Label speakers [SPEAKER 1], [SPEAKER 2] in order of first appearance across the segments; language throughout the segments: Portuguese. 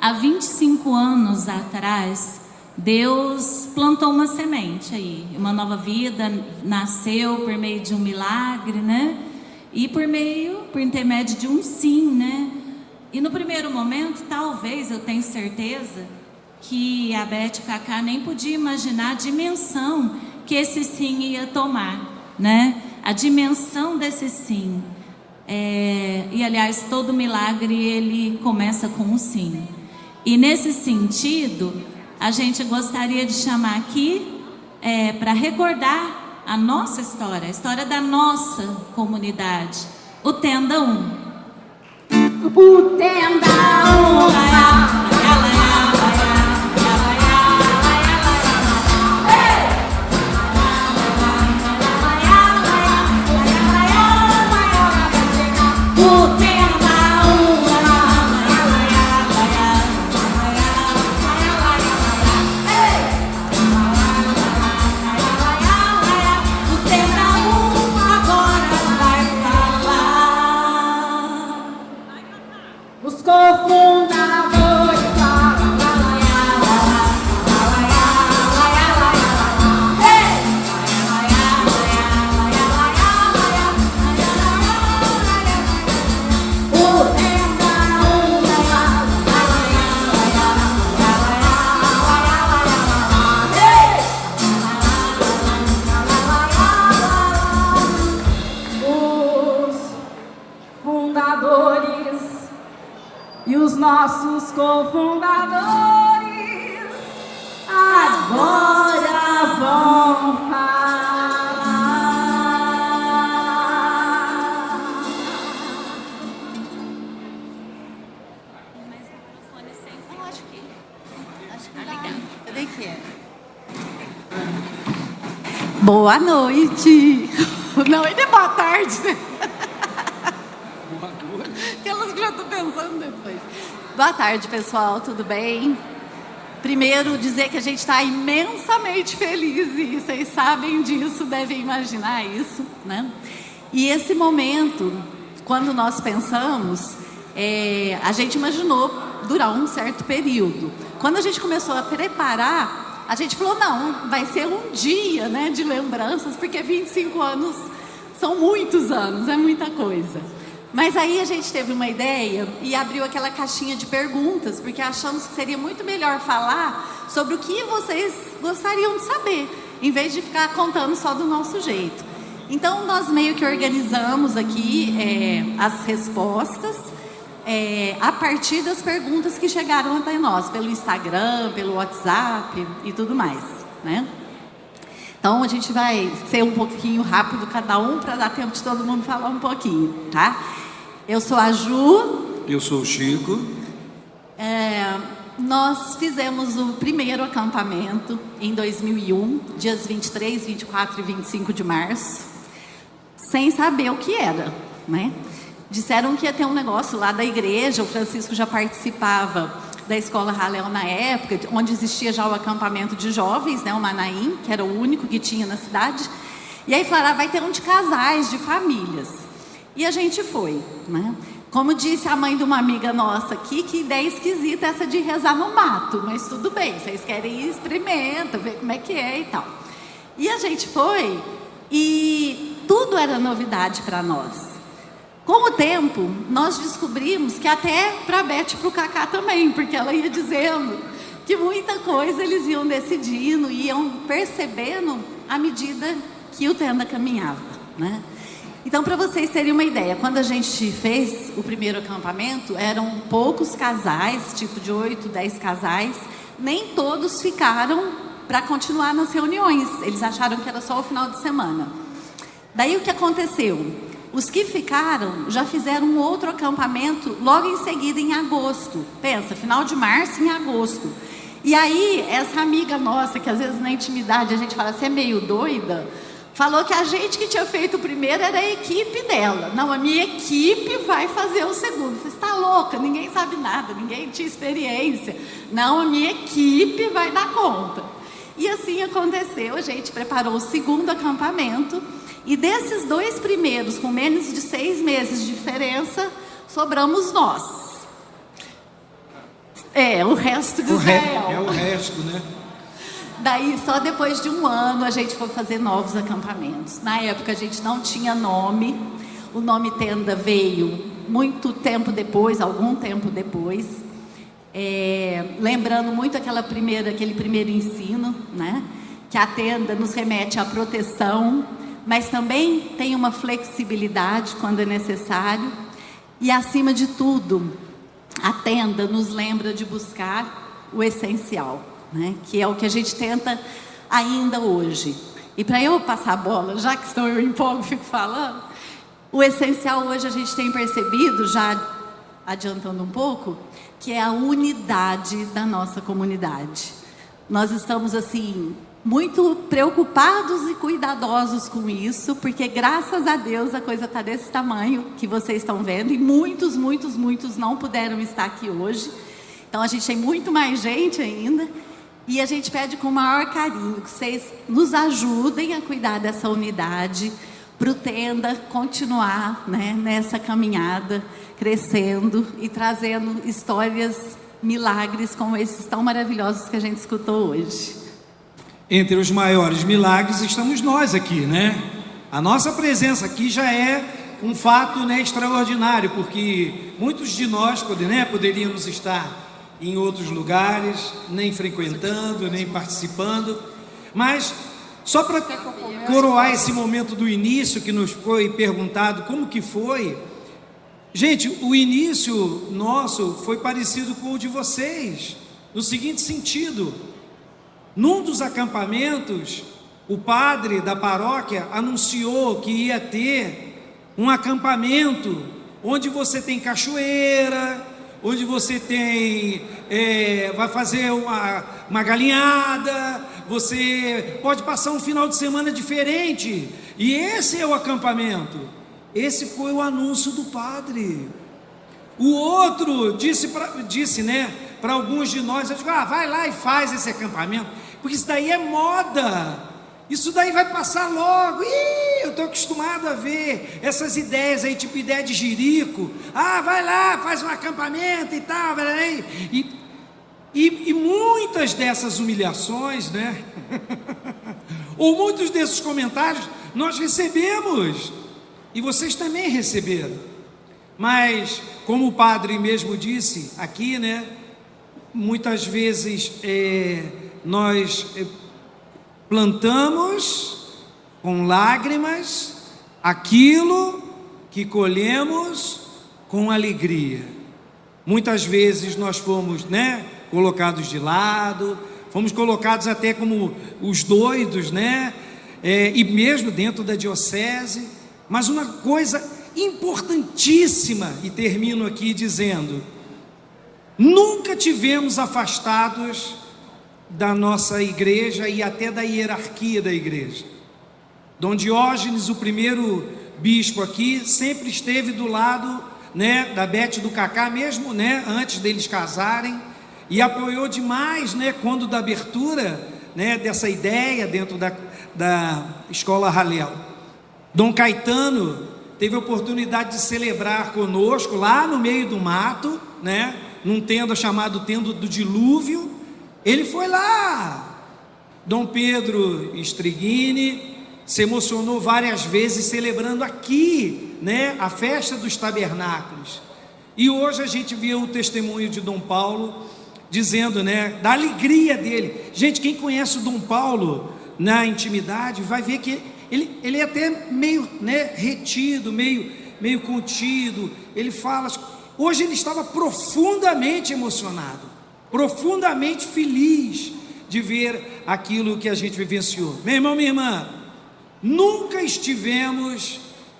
[SPEAKER 1] há 25 anos atrás, Deus plantou uma semente aí, uma nova vida nasceu por meio de um milagre, né? E por intermédio de um sim, né? E no primeiro momento, talvez, eu tenho certeza, que a Beth e o Cacá nem podia imaginar a dimensão que esse sim ia tomar, né? A dimensão desse sim. E aliás, todo milagre ele começa com um sim. E nesse sentido, a gente gostaria de chamar aqui para recordar a nossa história, a história da nossa comunidade, o Tenda 1.
[SPEAKER 2] O Tenda 1. Os cofundadores. E os nossos cofundadores agora vão falar.
[SPEAKER 1] Mas o microfone sem fio, acho que tá ligado. Cadê que é?
[SPEAKER 3] Boa noite. Não, ainda é boa tarde, né? Aquelas que já estou pensando depois. Boa tarde, pessoal, tudo bem? Primeiro, dizer que a gente está imensamente feliz e vocês sabem disso, devem imaginar isso, né? E esse momento, quando nós pensamos, a gente imaginou durar um certo período. Quando a gente começou a preparar, a gente falou, não, vai ser um dia, né, de lembranças, porque 25 anos são muitos anos, é muita coisa. Mas aí a gente teve uma ideia e abriu aquela caixinha de perguntas, porque achamos que seria muito melhor falar sobre o que vocês gostariam de saber, em vez de ficar contando só do nosso jeito. Então nós meio que organizamos aqui as respostas a partir das perguntas que chegaram até nós, pelo Instagram, pelo WhatsApp e tudo mais, né? Então a gente vai ser um pouquinho rápido cada um, para dar tempo de todo mundo falar um pouquinho, tá? Eu sou a Ju.
[SPEAKER 4] Eu sou o Chico.
[SPEAKER 3] Nós fizemos o primeiro acampamento em 2001, dias 23, 24 e 25 de março, sem saber o que era, né? Disseram que ia ter um negócio lá da igreja, o Francisco já participava da escola Raléu na época, onde existia já o acampamento de jovens, né, o Manaim, que era o único que tinha na cidade. E aí falaram, vai ter um de casais, de famílias. E a gente foi, né? Como disse a mãe de uma amiga nossa aqui, que ideia esquisita essa de rezar no mato, mas tudo bem, vocês querem ir, experimenta, ver como é que é e tal. E a gente foi e tudo era novidade para nós. Com o tempo, nós descobrimos que até para a Beth e para o Cacá também, porque ela ia dizendo que muita coisa eles iam decidindo, iam percebendo à medida que o Tenda caminhava, né? Então, para vocês terem uma ideia, quando a gente fez o primeiro acampamento, eram poucos casais, tipo de 8, 10 casais, nem todos ficaram para continuar nas reuniões, eles acharam que era só o final de semana. Daí o que aconteceu? Os que ficaram já fizeram um outro acampamento logo em seguida, em agosto. Pensa, final de março em agosto. E aí, essa amiga nossa, que às vezes na intimidade a gente fala, você é meio doida, falou que a gente que tinha feito o primeiro era a equipe dela. Não, a minha equipe vai fazer o segundo. Você está louca, ninguém sabe nada, ninguém tinha experiência. Não, a minha equipe vai dar conta. E assim aconteceu, a gente preparou o segundo acampamento. E desses 2 primeiros, com menos de 6 meses de diferença, sobramos nós. É, o resto de Israel.
[SPEAKER 4] É o resto, né?
[SPEAKER 3] Daí, só depois de um ano, a gente foi fazer novos acampamentos. Na época, a gente não tinha nome. O nome tenda veio muito tempo depois, algum tempo depois. Lembrando muito aquele primeiro ensino, né? Que a tenda nos remete à proteção, mas também tem uma flexibilidade quando é necessário. E, acima de tudo, a tenda nos lembra de buscar o essencial, né? Que é o que a gente tenta ainda hoje. E para eu passar a bola, já que estou eu empolgo, fico falando, o essencial hoje a gente tem percebido, já adiantando um pouco, que é a unidade da nossa comunidade. Nós estamos assim muito preocupados e cuidadosos com isso, porque graças a Deus a coisa está desse tamanho que vocês estão vendo, e muitos não puderam estar aqui hoje. Então a gente tem muito mais gente ainda, e a gente pede com o maior carinho que vocês nos ajudem a cuidar dessa unidade, para o Tenda continuar, né, nessa caminhada, crescendo e trazendo histórias, milagres como esses tão maravilhosos que a gente escutou hoje.
[SPEAKER 4] Entre os maiores milagres estamos nós aqui, né? A nossa presença aqui já é um fato, né, extraordinário, porque muitos de nós poderíamos estar em outros lugares, nem frequentando, nem participando, mas só para coroar esse momento do início que nos foi perguntado como que foi, gente, o início nosso foi parecido com o de vocês, no seguinte sentido: num dos acampamentos, o padre da paróquia anunciou que ia ter um acampamento onde você tem cachoeira, onde você tem, vai fazer uma galinhada, você pode passar um final de semana diferente, e esse é o acampamento. Esse foi o anúncio do padre. O outro disse, né, para alguns de nós, eu digo, vai lá e faz esse acampamento, porque isso daí é moda, isso daí vai passar logo. Eu estou acostumado a ver essas ideias aí, tipo ideia de jirico. Vai lá, faz um acampamento e tal, e muitas dessas humilhações, né, ou muitos desses comentários nós recebemos, e vocês também receberam. Mas, como o padre mesmo disse aqui, né, muitas vezes nós plantamos com lágrimas aquilo que colhemos com alegria. Muitas vezes nós fomos, né, colocados de lado, fomos colocados até como os doidos, né, e mesmo dentro da diocese. Mas uma coisa importantíssima, e termino aqui dizendo: nunca tivemos afastados da nossa igreja e até da hierarquia da igreja. Dom Diógenes, o primeiro bispo aqui, sempre esteve do lado, né, da Bete do Cacá, mesmo, né, antes deles casarem, e apoiou demais, né, quando da abertura, né, dessa ideia dentro da escola Halel. Dom Caetano teve a oportunidade de celebrar conosco lá no meio do mato, né, num tenda chamado Tenda do Dilúvio. Ele foi lá. Dom Pedro Strigini se emocionou várias vezes celebrando aqui, né, a festa dos tabernáculos. E hoje a gente viu o testemunho de Dom Paulo dizendo, né, da alegria dele. Gente, quem conhece o Dom Paulo na intimidade vai ver que ele é até meio, né, retido, meio contido. Ele fala. Hoje ele estava profundamente emocionado, profundamente feliz de ver aquilo que a gente vivenciou. Meu irmão, minha irmã, nunca estivemos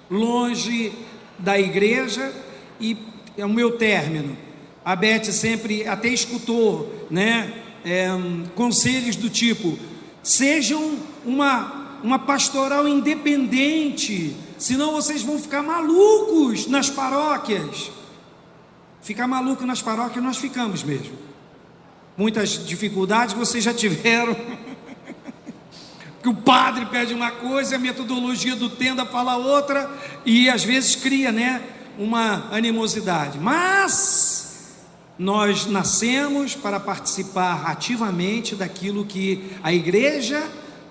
[SPEAKER 4] longe da igreja. E é o meu término. A Bete sempre até escutou, né, conselhos do tipo: sejam uma pastoral independente, senão vocês vão ficar malucos nas paróquias. Ficar maluco nas paróquias nós ficamos mesmo. Muitas dificuldades vocês já tiveram, que o padre pede uma coisa, a metodologia do Tenda fala outra, e às vezes cria, né, uma animosidade. Mas nós nascemos para participar ativamente daquilo que a igreja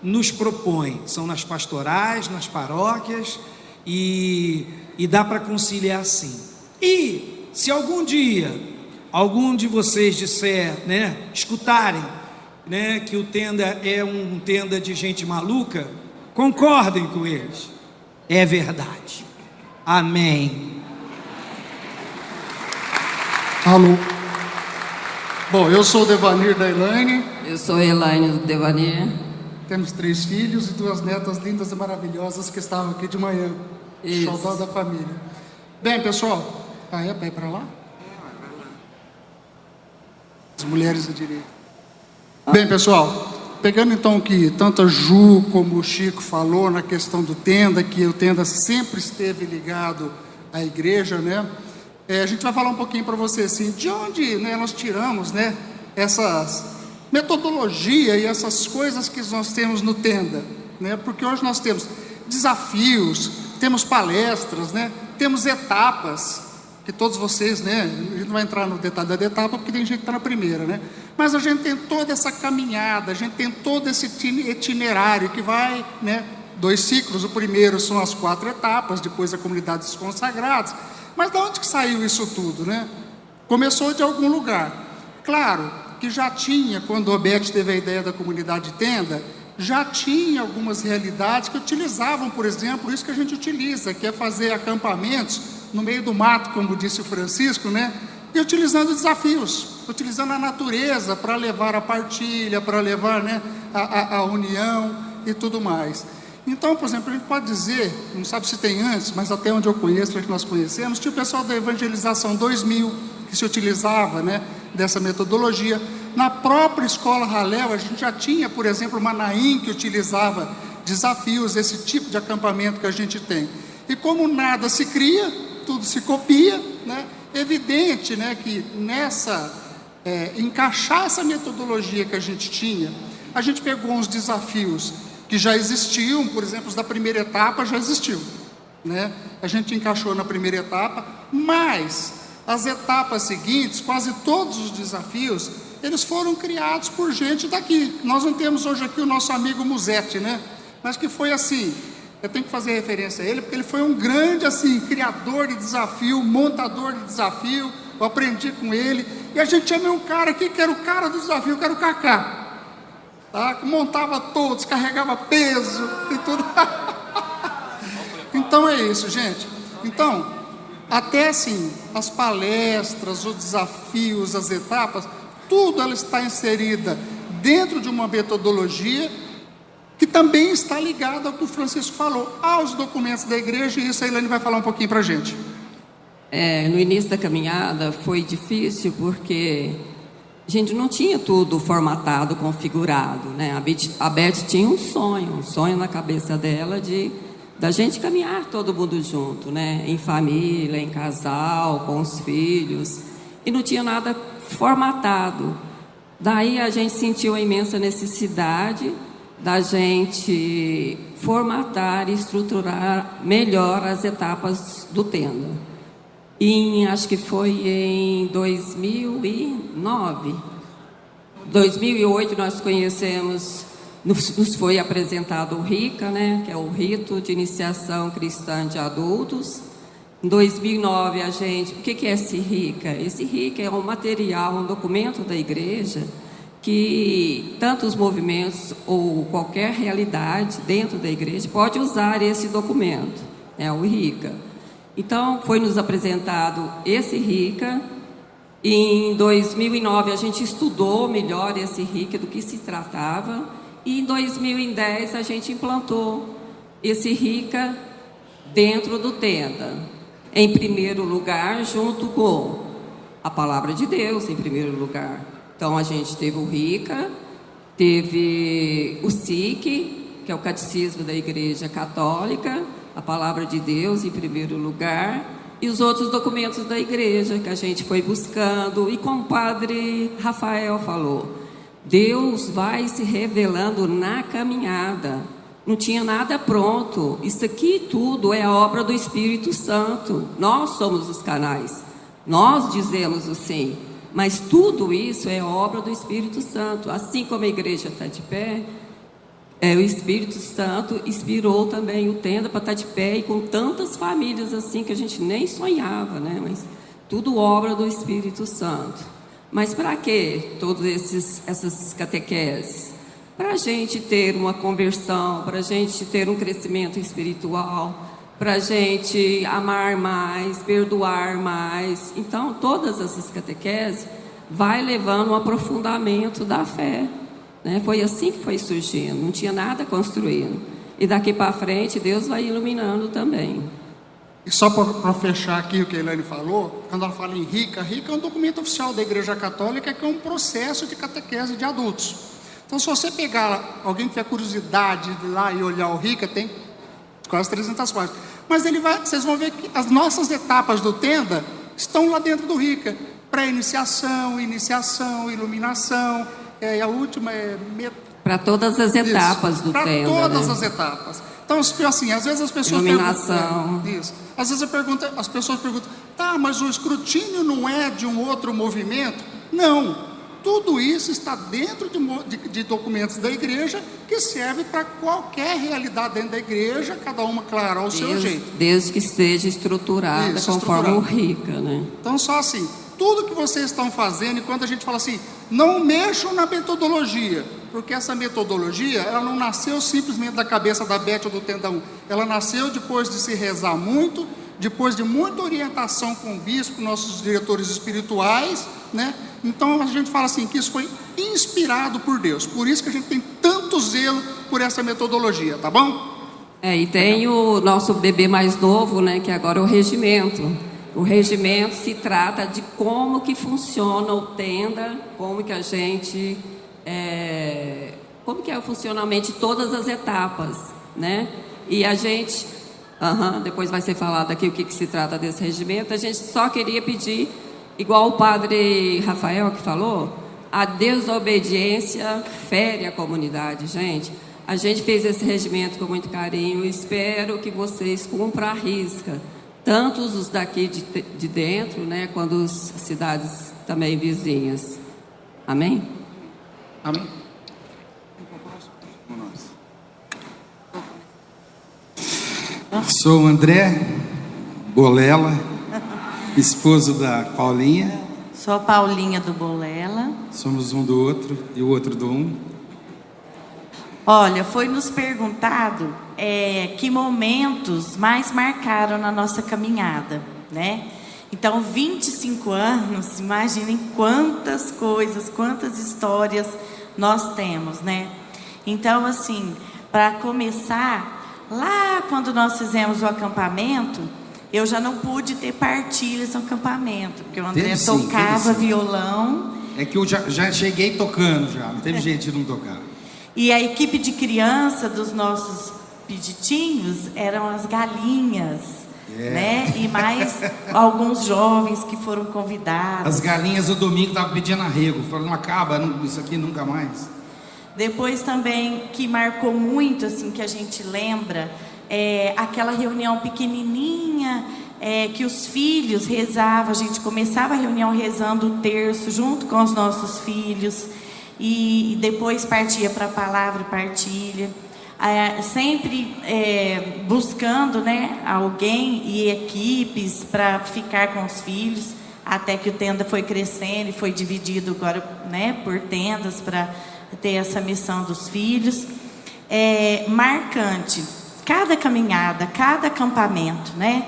[SPEAKER 4] nos propõe. São nas pastorais, nas paróquias, e dá para conciliar sim. E se algum dia algum de vocês disser, escutarem, que o tenda é um tenda de gente maluca, concordem com eles. É verdade. Amém.
[SPEAKER 5] Alô. Bom, eu sou o Devanir da Elaine.
[SPEAKER 6] Eu sou a Elaine do Devanir.
[SPEAKER 5] Temos 3 filhos e 2 netas lindas e maravilhosas que estavam aqui de manhã.
[SPEAKER 6] Isso.
[SPEAKER 5] Xodó da família. Bem, pessoal. É para ir para lá? As mulheres à direita. Bem, pessoal, pegando então o que tanto a Ju como o Chico falou na questão do tenda, que o tenda sempre esteve ligado à igreja, a gente vai falar um pouquinho para você assim, de onde nós tiramos essas metodologia e essas coisas que nós temos no tenda, porque hoje nós temos desafios, temos palestras, temos etapas, que todos vocês, a gente não vai entrar no detalhe da etapa, porque tem gente que está na primeira, mas a gente tem toda essa caminhada, a gente tem todo esse itinerário que vai, 2 ciclos, o primeiro são as 4 etapas, depois a comunidade dos consagrados, mas de onde que saiu isso tudo, Começou de algum lugar, claro, que já tinha, quando o Obed teve a ideia da comunidade tenda, já tinha algumas realidades que utilizavam, por exemplo, isso que a gente utiliza, que é fazer acampamentos no meio do mato, como disse o Francisco, e utilizando desafios, utilizando a natureza para levar a partilha, para levar a união e tudo mais. Então, por exemplo, a gente pode dizer, não sabe se tem antes, mas até onde eu conheço, que nós conhecemos, tinha o pessoal da Evangelização 2000, que se utilizava dessa metodologia. Na própria escola Halel, a gente já tinha, por exemplo, Manaim, que utilizava desafios, esse tipo de acampamento que a gente tem. E como nada se cria, tudo se copia, evidente que encaixar essa metodologia que a gente tinha, a gente pegou uns desafios que já existiam, por exemplo, os da primeira etapa já existiam, a gente encaixou na primeira etapa, mas as etapas seguintes, quase todos os desafios, eles foram criados por gente daqui. Nós não temos hoje aqui o nosso amigo Musetti, mas que foi assim, eu tenho que fazer referência a ele, porque ele foi um grande criador de desafio, montador de desafio, eu aprendi com ele, e a gente tinha um cara aqui que era o cara do desafio, que era o Cacá, que montava todos, carregava peso e tudo. Então é isso, gente. Então, até as palestras, os desafios, as etapas, tudo ela está inserida dentro de uma metodologia que também está ligada ao que o Francisco falou, aos documentos da igreja, e isso a Elaine vai falar um pouquinho para a gente.
[SPEAKER 6] No início da caminhada foi difícil porque a gente não tinha tudo formatado, configurado, A Beth tinha um sonho na cabeça dela da gente caminhar todo mundo junto, em família, em casal, com os filhos, e não tinha nada formatado. Daí a gente sentiu a imensa necessidade da gente formatar e estruturar melhor as etapas do tenda. Acho que foi em 2009, 2008 nós conhecemos, nos foi apresentado o RICA, que é o Rito de Iniciação Cristã de Adultos. Em 2009 o que é esse RICA? Esse RICA é um material, um documento da igreja que tanto os movimentos ou qualquer realidade dentro da igreja pode usar esse documento, o RICA. Então, foi nos apresentado esse RICA. Em 2009, a gente estudou melhor esse RICA, do que se tratava. E em 2010, a gente implantou esse RICA dentro do tenda. Em primeiro lugar, junto com a Palavra de Deus, em primeiro lugar. Então, a gente teve o RICA, teve o SIC, que é o Catecismo da Igreja Católica, a Palavra de Deus em primeiro lugar, e os outros documentos da igreja que a gente foi buscando, e como o padre Rafael falou, Deus vai se revelando na caminhada, não tinha nada pronto, isso aqui tudo é a obra do Espírito Santo, nós somos os canais, nós dizemos o sim, Mas tudo isso é obra do Espírito Santo. Assim como a igreja está de pé, o Espírito Santo inspirou também o Tenda para estar de pé, e com tantas famílias assim que a gente nem sonhava, né? Mas tudo obra do Espírito Santo. Mas para que todas essas catequeses? Para a gente ter uma conversão, para a gente ter um crescimento espiritual, para a gente amar mais, perdoar mais. Então, todas essas catequeses vai levando um aprofundamento da fé, né? Foi assim que foi surgindo, não tinha nada construindo. E daqui para frente, Deus vai iluminando também.
[SPEAKER 5] E só para fechar aqui o que a Elaine falou, quando ela fala em RICA, RICA é um documento oficial da Igreja Católica, que é um processo de catequese de adultos. Então, se você pegar alguém que tiver curiosidade de ir lá e olhar o RICA, tem quase 300 páginas. Mas vocês vão ver que as nossas etapas do Tenda estão lá dentro do RICA. Pré-iniciação, iniciação, iluminação, e a última é...
[SPEAKER 6] Para todas as etapas do Tenda.
[SPEAKER 5] Para todas
[SPEAKER 6] né?
[SPEAKER 5] as etapas. Então, assim, às vezes as pessoas
[SPEAKER 6] Iluminação.
[SPEAKER 5] perguntam... Isso. Às vezes as pessoas perguntam, tá, mas o escrutínio não é de um outro movimento? Não. Tudo isso está dentro de documentos da igreja, que serve para qualquer realidade dentro da igreja, cada uma, claro, ao seu jeito.
[SPEAKER 6] Desde que esteja estruturada conforme o RICA, né?
[SPEAKER 5] Então, só assim, tudo que vocês estão fazendo, e quando a gente fala assim, não mexam na metodologia, porque essa metodologia, ela não nasceu simplesmente da cabeça da Beth ou do Tenda 1, ela nasceu depois de se rezar muito, depois de muita orientação com o bispo, nossos diretores espirituais, né? Então a gente fala assim, que isso foi inspirado por Deus, por isso que a gente tem tanto zelo por essa metodologia, tá bom?
[SPEAKER 6] E tem o nosso bebê mais novo, né, que agora é o regimento. O regimento se trata de como que funciona o Tenda, como que a gente, como que é o funcionamento de todas as etapas, né? E a gente, depois vai ser falado aqui o que se trata desse regimento. A gente só queria pedir, igual o padre Rafael que falou, a desobediência fere a comunidade, gente. A gente fez esse regimento com muito carinho, espero que vocês cumpram a risca, tanto os daqui de dentro, né, quanto as cidades também vizinhas. Amém?
[SPEAKER 5] Amém.
[SPEAKER 7] Sou o André Bolela, esposo da Paulinha.
[SPEAKER 8] Sou a Paulinha do Bolela.
[SPEAKER 7] Somos um do outro e o outro do um.
[SPEAKER 8] Olha, foi nos perguntado que momentos mais marcaram na nossa caminhada, né? Então, 25 anos, imaginem quantas coisas, quantas histórias nós temos, né? Então, assim, para começar, lá quando nós fizemos o acampamento, eu já não pude ter partilhas no acampamento, porque o André tocava violão.
[SPEAKER 7] É que eu já cheguei tocando já, não teve jeito de não tocar.
[SPEAKER 8] E a equipe de criança dos nossos peditinhos eram as galinhas, né? E mais alguns jovens que foram convidados.
[SPEAKER 7] As galinhas o domingo estavam pedindo arrego, falando, não acaba, isso aqui nunca mais.
[SPEAKER 8] Depois também, que marcou muito, assim, que a gente lembra, aquela reunião pequenininha, que os filhos rezavam, a gente começava a reunião rezando o terço junto com os nossos filhos, e depois partia para a palavra e partilha, sempre buscando, né, alguém e equipes para ficar com os filhos, até que o Tenda foi crescendo e foi dividido agora, né, por tendas para ter essa missão dos filhos. Marcante, cada caminhada, cada acampamento, né?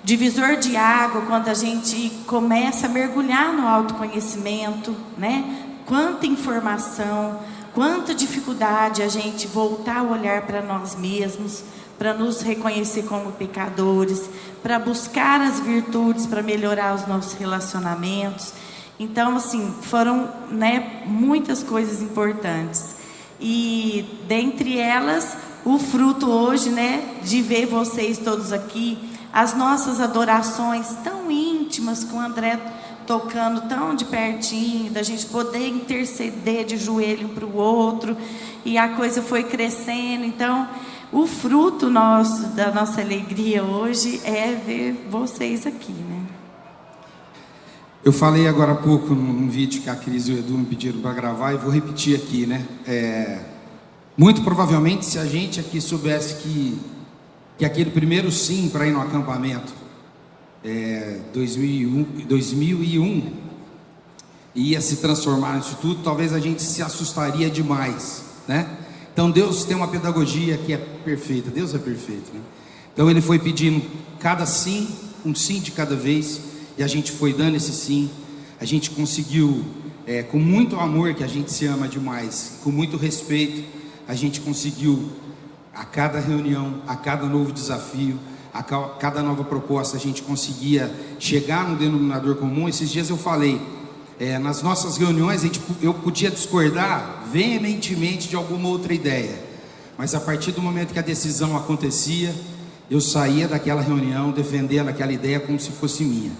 [SPEAKER 8] Divisor de água, quando a gente começa a mergulhar no autoconhecimento, né? Quanta informação, quanta dificuldade a gente voltar a olhar para nós mesmos, para nos reconhecer como pecadores, para buscar as virtudes, para melhorar os nossos relacionamentos. Então, assim, foram, né, muitas coisas importantes. E, dentre elas, o fruto hoje, né, de ver vocês todos aqui, as nossas adorações tão íntimas, com o André tocando tão de pertinho, da gente poder interceder de joelho um para o outro, e a coisa foi crescendo. Então, o fruto nosso, da nossa alegria hoje é ver vocês aqui, né?
[SPEAKER 7] Eu falei agora há pouco num vídeo que a Cris e o Edu me pediram para gravar e vou repetir aqui, né? Muito provavelmente, se a gente aqui soubesse que aquele primeiro sim para ir no acampamento 2001 ia se transformar nisso tudo, talvez a gente se assustaria demais, né? Então Deus tem uma pedagogia que é perfeita, Deus é perfeito, né? Então Ele foi pedindo cada sim, um sim de cada vez, e a gente foi dando esse sim. A gente conseguiu, com muito amor, que a gente se ama demais, com muito respeito, a gente conseguiu, a cada reunião, a cada novo desafio, a cada nova proposta, a gente conseguia chegar no denominador comum. Esses dias eu falei, nas nossas reuniões eu podia discordar veementemente de alguma outra ideia, mas a partir do momento que a decisão acontecia, eu saía daquela reunião defendendo aquela ideia como se fosse minha.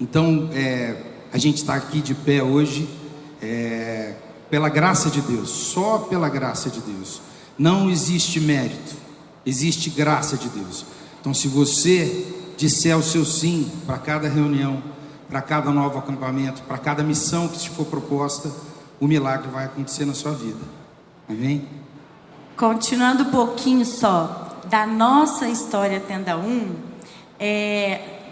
[SPEAKER 7] Então, a gente está aqui de pé hoje, pela graça de Deus, só pela graça de Deus. Não existe mérito, existe graça de Deus. Então, se você disser o seu sim para cada reunião, para cada novo acampamento, para cada missão que te for proposta, o milagre vai acontecer na sua vida. Amém?
[SPEAKER 8] Continuando um pouquinho só da nossa história Tenda 1,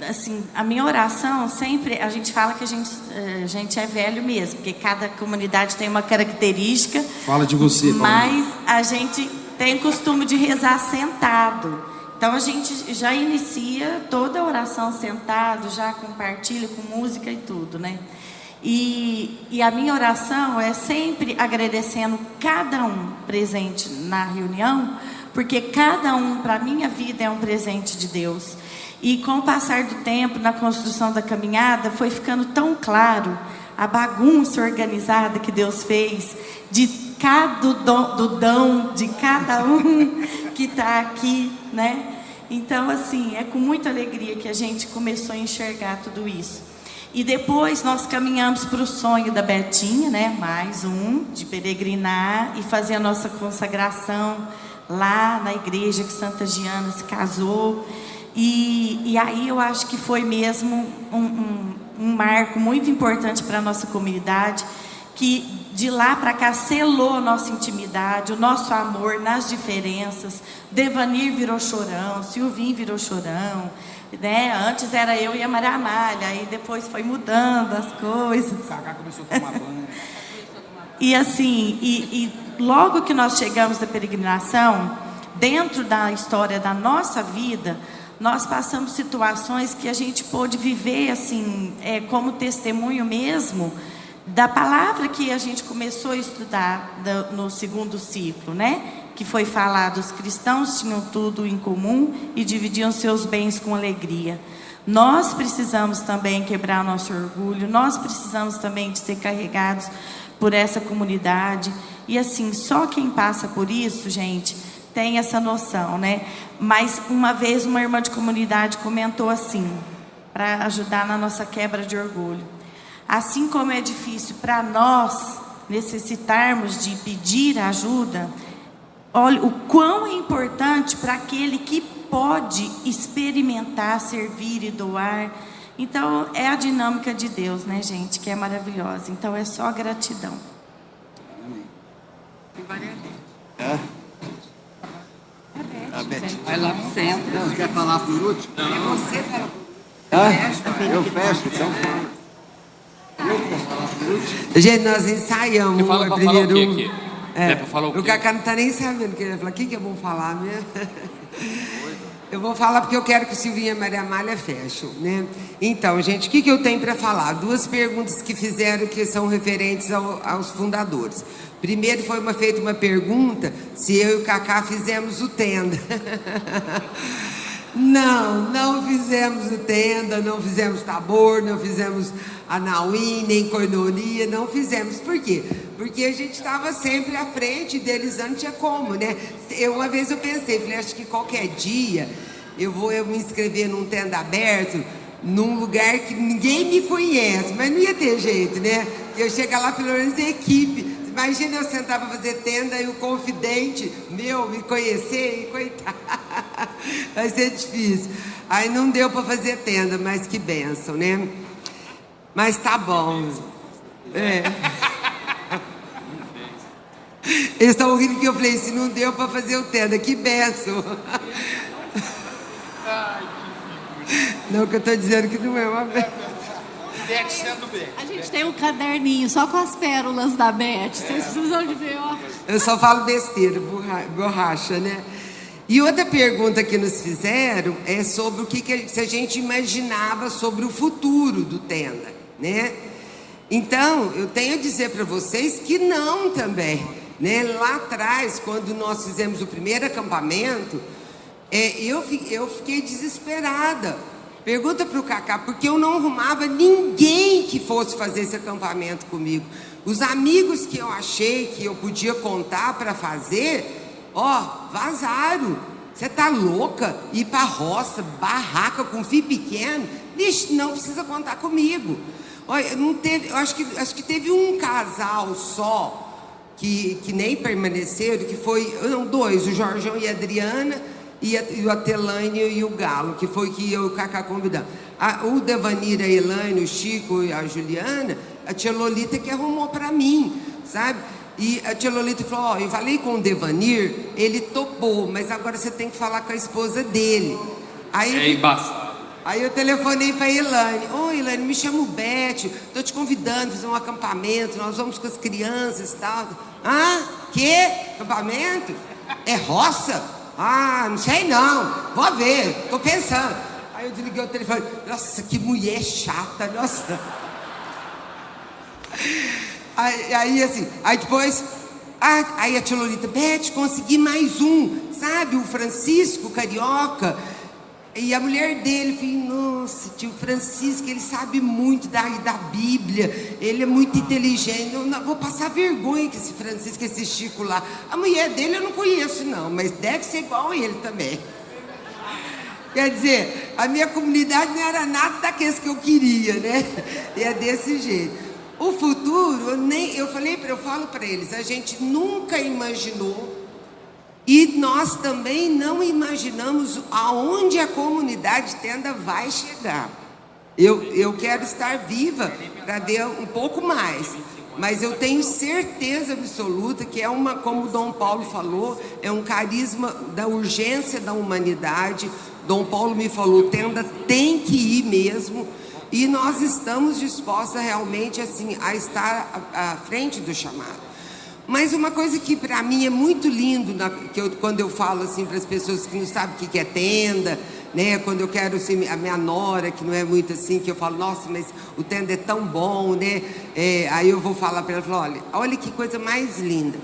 [SPEAKER 8] assim, a minha oração sempre, a gente fala que a gente é velho mesmo, porque cada comunidade tem uma característica.
[SPEAKER 7] Fala de você, Paulo.
[SPEAKER 8] Mas a gente tem costume de rezar sentado. Então a gente já inicia toda a oração sentado, já compartilha com música e tudo, né? E a minha oração é sempre agradecendo cada um presente na reunião, porque cada um, para a minha vida, é um presente de Deus. E com o passar do tempo, na construção da caminhada, foi ficando tão claro a bagunça organizada que Deus fez de do dom de cada um que está aqui, né? Então, assim, é com muita alegria que a gente começou a enxergar tudo isso. E depois nós caminhamos para o sonho da Betinha, né? Mais um, de peregrinar e fazer a nossa consagração lá na igreja que Santa Giana se casou. E aí eu acho que foi mesmo um marco muito importante para a nossa comunidade, que de lá para cá selou a nossa intimidade, o nosso amor nas diferenças. Devanir virou chorão, Silvinho virou chorão, né? Antes era eu e a Maria Amália, aí depois foi mudando as coisas.
[SPEAKER 7] O Cacá começou a tomar banho.
[SPEAKER 8] E assim, e logo que nós chegamos da peregrinação, dentro da história da nossa vida, nós passamos situações que a gente pôde viver assim, como testemunho mesmo da palavra que a gente começou a estudar no segundo ciclo, né? Que foi falado, os cristãos tinham tudo em comum e dividiam seus bens com alegria. Nós precisamos também quebrar nosso orgulho, nós precisamos também de ser carregados por essa comunidade. E assim, só quem passa por isso, gente, tem essa noção, né? Mas uma vez uma irmã de comunidade comentou assim, para ajudar na nossa quebra de orgulho: assim como é difícil para nós necessitarmos de pedir ajuda, olha o quão é importante para aquele que pode experimentar, servir e doar. Então é a dinâmica de Deus, né, gente, que é maravilhosa. Então é só gratidão.
[SPEAKER 9] Vai lá no centro.
[SPEAKER 10] Não, quer falar por último?
[SPEAKER 9] É você, fala.
[SPEAKER 10] Eu fecho, então.
[SPEAKER 9] Gente, nós ensaiamos.
[SPEAKER 11] Você fala pra falar o quê aqui? É pra falar o quê?
[SPEAKER 9] O Cacá não tá nem sabendo o que ele vai falar. O que é bom falar mesmo? Eu vou falar porque eu quero que o Silvinho e a Maria Amália fechem, né? Então, gente, o que eu tenho para falar? Duas perguntas que fizeram que são referentes aos fundadores. Primeiro foi feita uma pergunta se eu e o Cacá fizemos o tenda. Não fizemos o tenda, não fizemos tabor, não fizemos anauim, nem cornoria, não fizemos. Por quê? Porque a gente estava sempre à frente, idealizando, tinha como, né? Uma vez eu pensei, falei, acho que qualquer dia eu vou me inscrever num tenda aberto, num lugar que ninguém me conhece, mas não ia ter jeito, né? Eu chegar lá pelo menos em equipe. Imagina eu sentar para fazer tenda e o confidente meu me conhecer e coitado, vai ser difícil. Aí não deu para fazer tenda, mas que bênção, né? Mas tá bom. Eles estão rindo porque eu falei, se não deu para fazer o tenda, que benção. Não, que eu estou dizendo que não é uma benção.
[SPEAKER 3] A gente tem um caderninho só com as pérolas da Beth. Vocês precisam de ver, ó.
[SPEAKER 9] Eu só falo besteira, borracha, né? E outra pergunta que nos fizeram é sobre o que se a gente imaginava sobre o futuro do tenda, né? Então, eu tenho a dizer para vocês que não também, né? Lá atrás, quando nós fizemos o primeiro acampamento, eu fiquei desesperada. Pergunta para o Cacá, porque eu não arrumava ninguém que fosse fazer esse acampamento comigo. Os amigos que eu achei que eu podia contar para fazer, vazaram. Você tá louca? Ir para roça, barraca com filho pequeno? Vixe, não precisa contar comigo. Olha, não teve, acho que teve um casal só que nem permaneceram, que foi, não, dois, o Jorjão e a Adriana, e o Atelane e o Galo, que foi que eu e o Cacá convidamos. O Devanir, a Elaine, o Chico e a Juliana, a tia Lolita que arrumou para mim, sabe? E a tia Lolita falou, eu falei com o Devanir, ele topou, mas agora você tem que falar com a esposa dele. Aí
[SPEAKER 11] embaçado.
[SPEAKER 9] Aí eu telefonei para a Elaine. Elaine, me chamo Beth, estou te convidando a fazer um acampamento, nós vamos com as crianças e tal. Que? Acampamento? É roça? Não sei não, vou ver, estou pensando. Aí eu desliguei o telefone. Nossa, que mulher chata, nossa. Aí depois, aí a tia Lolita, Beth, consegui mais um, sabe, o Francisco, carioca. E a mulher dele, falei, nossa, tio Francisco, ele sabe muito da Bíblia, ele é muito inteligente, eu não vou passar vergonha com esse Francisco, esse Chico lá. A mulher dele eu não conheço não, mas deve ser igual a ele também. Quer dizer, a minha comunidade não era nada daqueles que eu queria, né? E é desse jeito. O futuro, eu falo para eles, a gente nunca imaginou. E nós também não imaginamos aonde a comunidade tenda vai chegar. Eu quero estar viva para ver um pouco mais. Mas eu tenho certeza absoluta que como o Dom Paulo falou, é um carisma da urgência da humanidade. Dom Paulo me falou, tenda tem que ir mesmo. E nós estamos dispostos realmente assim, a estar à frente do chamado. Mas uma coisa que para mim é muito lindo, quando eu falo assim para as pessoas que não sabem o que é tenda, né? Quando eu quero assim, a minha nora, que não é muito assim, que eu falo, nossa, mas o tenda é tão bom, né? Aí eu vou falar para ela, olha que coisa mais linda.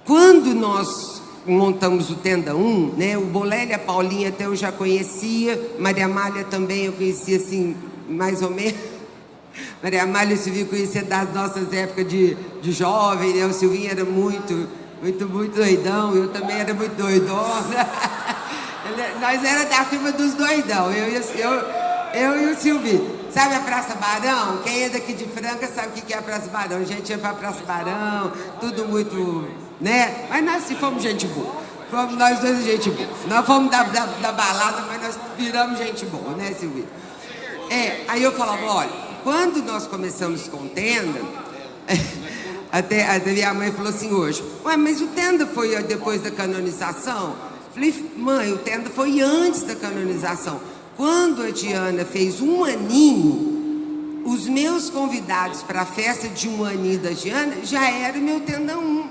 [SPEAKER 9] Quando nós montamos o Tenda 1, né? O Bolélia, a Paulinha até eu já conhecia, Maria Amália também eu conhecia assim, mais ou menos. Maria Amália e o Silvinho conhecia das nossas épocas de jovem, né? O Silvinho era muito doidão, eu também era muito doidona. Nós era da turma dos doidão, eu e o Silvinho. Sabe a Praça Barão? Quem é daqui de Franca sabe o que é a Praça Barão. A gente ia pra Praça Barão, tudo muito, né? Mas nós fomos gente boa. Fomos nós dois gente boa. Nós fomos da balada, mas nós viramos gente boa, né, Silvinho? Aí eu falava, olha, quando nós começamos com tenda, até minha mãe falou assim hoje, mas o tenda foi depois da canonização? Falei, mãe, o tenda foi antes da canonização. Quando a Diana fez 1 aninho, os meus convidados para a festa de 1 aninho da Diana já era o meu Tenda 1,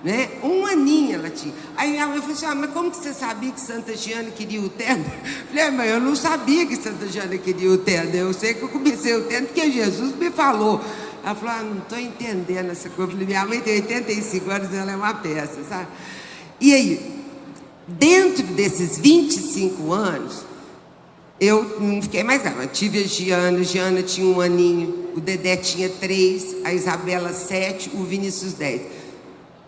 [SPEAKER 9] né? 1 aninho ela tinha. Aí minha mãe falou assim, mas como que você sabia que Santa Diana queria o tenda? Falei, mãe, eu não sabia que Santa Diana queria o tenda, eu sei que eu comecei o tenda porque Jesus me falou. Ela falou, não estou entendendo essa coisa. Eu falei, minha mãe tem 85 anos, ela é uma peça, sabe? E aí, dentro desses 25 anos, eu não fiquei mais grávida. Tive a Giana tinha 1 aninho, o Dedé tinha 3, a Isabela 7, o Vinícius 10.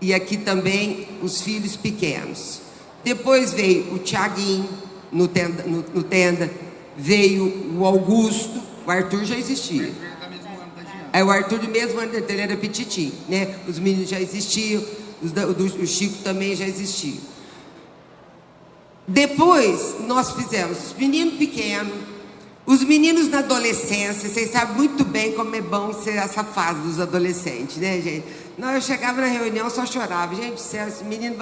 [SPEAKER 9] E aqui também os filhos pequenos. Depois veio o Tiaguinho no tenda, veio o Augusto, o Arthur já existia. O Arthur do mesmo ano, ele era pititinho, né? Os meninos já existiam, o Chico também já existia. Depois nós fizemos os meninos pequenos, Os meninos na adolescência, vocês sabem muito bem como é bom ser essa fase dos adolescentes, né, gente? Não, eu chegava na reunião, só chorava. Gente, os meninos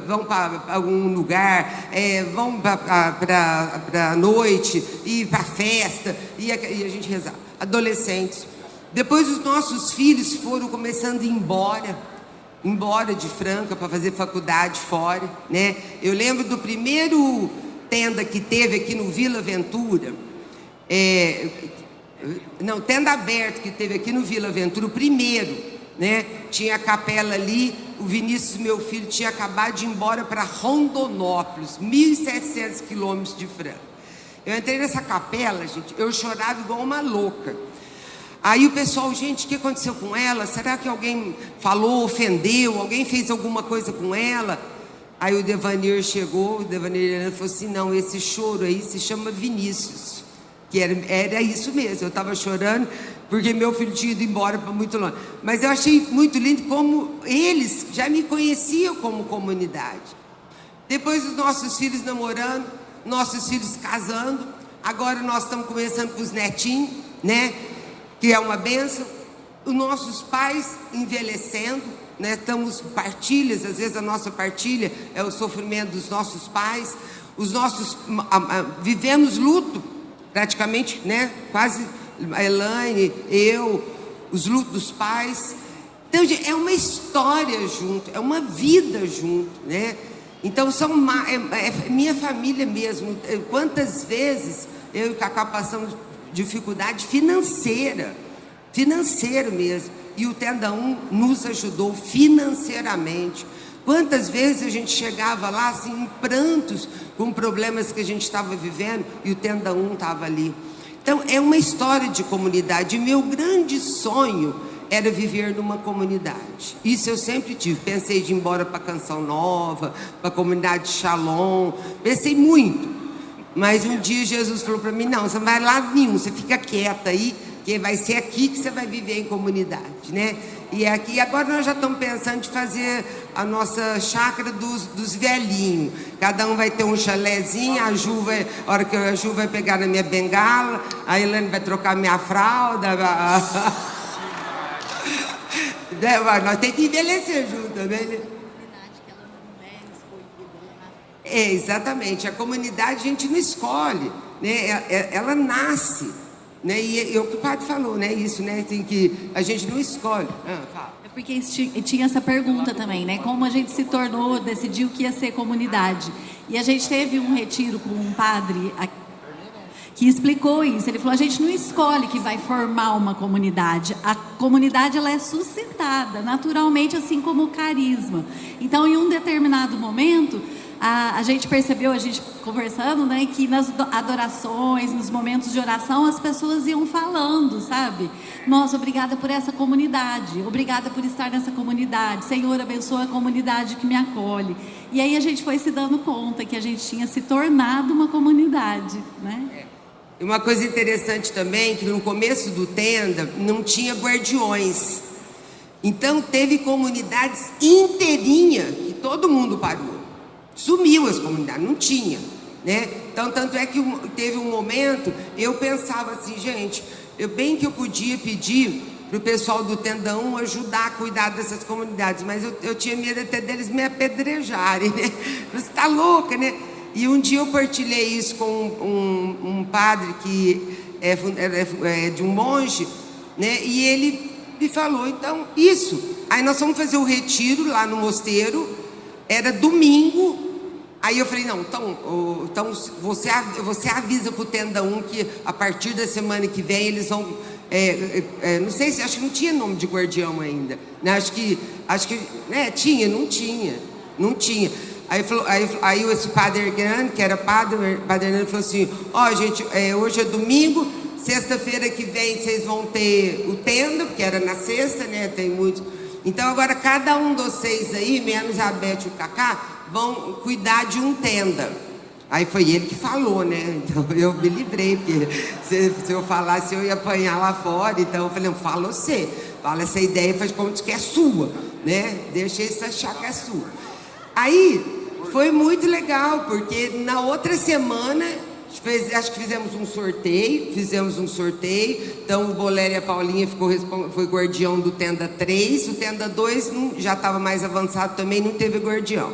[SPEAKER 9] vão para algum lugar, vão para a noite, ir para a festa, e a gente rezava. Adolescentes. Depois os nossos filhos foram começando a ir embora de Franca para fazer faculdade fora, né? Eu lembro do primeiro tenda que teve aqui no Vila Ventura, tenda aberta que teve aqui no Vila Ventura, o primeiro, né? Tinha a capela ali, o Vinícius, meu filho, tinha acabado de ir embora para Rondonópolis, 1.700 quilômetros de Franca. Eu entrei nessa capela, gente, eu chorava igual uma louca. Aí o pessoal, gente, o que aconteceu com ela? Será que alguém falou, ofendeu? Alguém fez alguma coisa com ela? Aí o Devanir chegou, o Devanir falou assim, não, esse choro aí se chama Vinícius. Que era isso mesmo, eu estava chorando porque meu filho tinha ido embora para muito longe. Mas eu achei muito lindo como eles já me conheciam como comunidade. Depois os nossos filhos namorando, nossos filhos casando, agora nós estamos começando com os netinhos, né? Que é uma bênção. Os nossos pais envelhecendo, né? Estamos partilhas, às vezes a nossa partilha é o sofrimento dos nossos pais. Os nossos vivemos luto, praticamente, né? Quase a Elaine, eu, os lutos dos pais. Então, gente, é uma história junto, é uma vida junto, né? Então, é minha família mesmo. Quantas vezes eu e o Cacá passamos dificuldade financeira mesmo, e o Tenda 1 nos ajudou financeiramente. Quantas vezes a gente chegava lá assim em prantos com problemas que a gente estava vivendo e o Tenda 1 estava ali. Então é uma história de comunidade. Meu grande sonho era viver numa comunidade. Isso eu sempre tive. Pensei de ir embora para Canção Nova, para a comunidade Shalom, pensei muito. Mas um dia Jesus falou para mim, não, você não vai lá nenhum, você fica quieta aí, que vai ser aqui que você vai viver em comunidade, né? E aqui, agora nós já estamos pensando de fazer a nossa chácara dos velhinhos. Cada um vai ter um chalézinho, a hora que a Ju vai pegar na minha bengala, a Elaine vai trocar minha fralda. Nós temos que envelhecer junto também, né? Exatamente, a comunidade a gente não escolhe, né? Ela nasce, né? E o que o padre falou, né? Isso, né? Assim, que a gente não escolhe. Fala.
[SPEAKER 12] É porque tinha essa pergunta também, né? Como a gente se tornou, decidiu que ia ser comunidade. E a gente teve um retiro com um padre que explicou isso. Ele falou, a gente não escolhe que vai formar uma comunidade. A comunidade, ela é suscitada naturalmente, assim como o carisma. Então, em um determinado momento, a gente percebeu, a gente conversando, né, que nas adorações, nos momentos de oração, as pessoas iam falando, sabe? Nossa, obrigada por essa comunidade, obrigada por estar nessa comunidade, Senhor, abençoa a comunidade que me acolhe. E aí a gente foi se dando conta que a gente tinha se tornado uma comunidade, né?
[SPEAKER 9] E uma coisa interessante também, que no começo do Tenda não tinha guardiões. Então teve comunidades inteirinhas que todo mundo parou. Sumiu as comunidades, não tinha, né? Então, tanto é que teve um momento, eu pensava assim, gente, bem que eu podia pedir para o pessoal do Tenda 1 ajudar a cuidar dessas comunidades, mas eu tinha medo até deles me apedrejarem, né? Você está louca, né? E um dia eu partilhei isso com um padre que é de um monge, né? E ele me falou, então, isso. Aí nós fomos fazer o retiro lá no mosteiro, era domingo. Aí eu falei, não, então você avisa para o Tenda 1 que a partir da semana que vem eles vão, não sei se, acho que não tinha nome de guardião ainda, né? Acho que né? Não tinha. Aí esse padre grande, que era padre Hernando, falou assim, gente, hoje é domingo, sexta-feira que vem vocês vão ter o Tenda, porque era na sexta, né, tem muitos. Então agora cada um de vocês aí, menos a Beth e o Cacá, vão cuidar de um Tenda. Aí foi ele que falou, né? Então eu me livrei, porque se eu falasse eu ia apanhar lá fora. Então eu falei, fala você, fala essa ideia, faz como que é sua, né? Deixa eles achar que é sua. Aí foi muito legal, porque na outra semana Acho que fizemos um sorteio. Então o Bolero e a Paulinha foi guardião do Tenda 3. O Tenda 2 já estava mais avançado também, não teve guardião.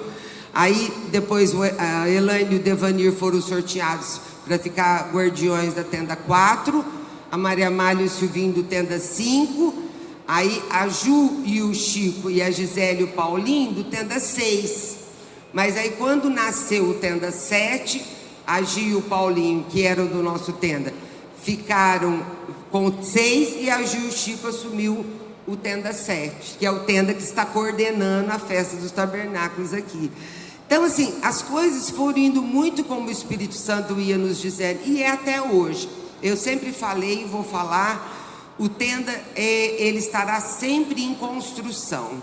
[SPEAKER 9] Aí depois a Elaine e o Devanir foram sorteados para ficar guardiões da Tenda 4. A Maria Amália e o Silvinho do Tenda 5. Aí a Ju e o Chico e a Gisele e o Paulinho do Tenda 6. Mas aí quando nasceu o Tenda 7, a Gi e o Paulinho, que eram do nosso Tenda, ficaram com 6 e a Gi e o Chico assumiu o Tenda 7, que é o Tenda que está coordenando a festa dos tabernáculos aqui. Então, assim, as coisas foram indo muito como o Espírito Santo ia nos dizendo, e é até hoje. Eu sempre falei e vou falar, o Tenda, ele estará sempre em construção.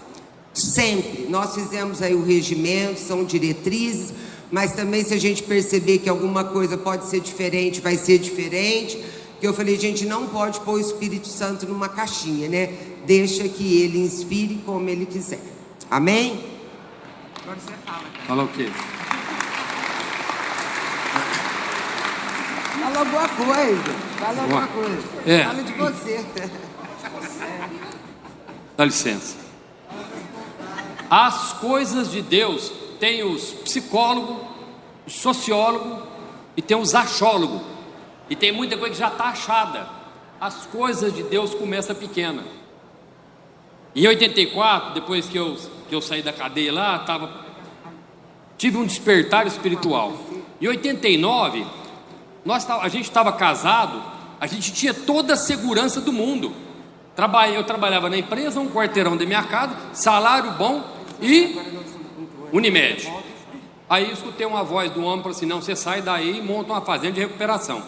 [SPEAKER 9] Sempre. Nós fizemos aí o regimento, são diretrizes, mas também se a gente perceber que alguma coisa pode ser diferente, vai ser diferente. Que eu falei, gente, não pode pôr o Espírito Santo numa caixinha, né? Deixa que ele inspire como ele quiser. Amém? Agora você fala.
[SPEAKER 11] Fala o quê?
[SPEAKER 9] Fala alguma coisa. Fala alguma coisa. Fala de você.
[SPEAKER 11] Dá licença. As coisas de Deus tem os psicólogos, os sociólogos e tem os achólogos. E tem muita coisa que já está achada. As coisas de Deus começam pequena. Em 84, depois que eu saí da cadeia lá, tive um despertar espiritual. Em 89, a gente estava casado, a gente tinha toda a segurança do mundo. Eu trabalhava na empresa, um quarteirão da minha casa, salário bom e Unimed. Aí eu escutei uma voz do homem e falou assim: não, você sai daí e monta uma fazenda de recuperação.